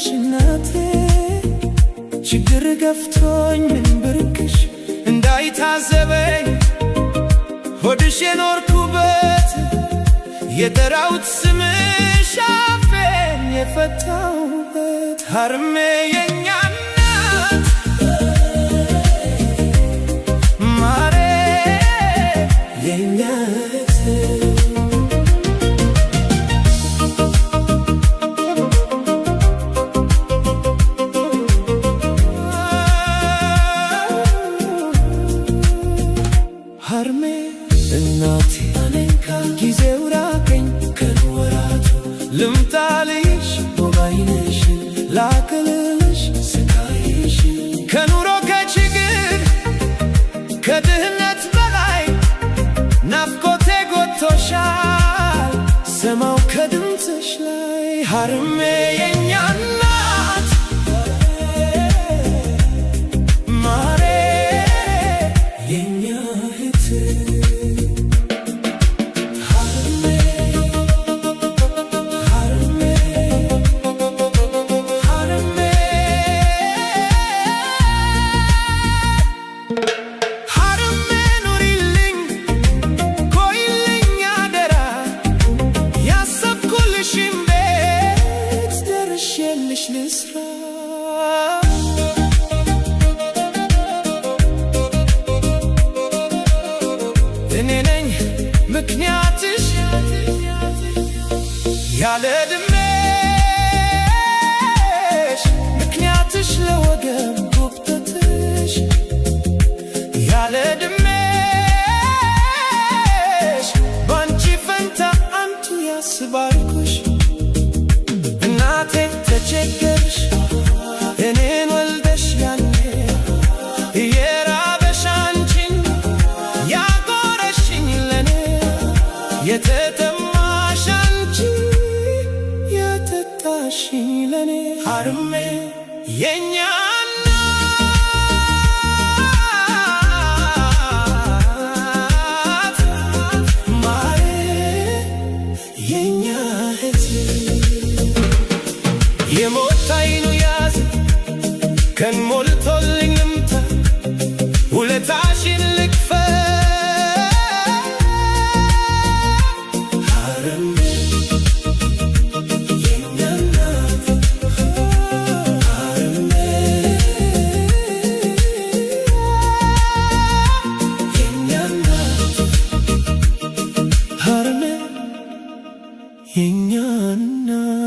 ነሽ እናቴ ችግር ገፍቶኝ ምን ብርቅሽ እንዳይታዘበኝ ሆድሽ የኖርኩበት የጠራሁት ስምሽ አፌን የፈታሁበት ሀርሜ የኛ እናት ማሬ የኛ ሀርሜ እናቴ አለንካ ጊዜው ራቀኝ ከወራቱ ልምጣልሽ ሞባይልሽን ላክልሽ ስቃይሽን ከኑሮ ከችግር ከድህነት በላይ ናፍቆቴ ጎቶሻል ሰማው ከድምፅሽ ላይ ሀርሜ የኛ እናት ማሬ የኛ እኔ ነኝ ምክንያትሽ ያለ ዕድሜሽ ምክንያትሽ ለወገን ጉብጠትሽ ያለ ዕድሜሽ ባንቺ ፈንታ አንቱ ያስባልኩሽ እናቴ ተቸገርሽ እኔን ወልደሽ ያኔ የራበሽ አንቺን ያጎረሽኝ ለኔ የተጠማሽ አንቺ የተጣሽኝ ለኔ ሀርሜ የኛ እናት ማሬ የኛ እህት የሞት አይኑ ያዝ ቀን ሞልቶልኝ ልምታ ውለታሽን ልክፈል ሀርሜ የኛ እናት ሀርሜ የኛ እናት ሀርሜ የኛ እናት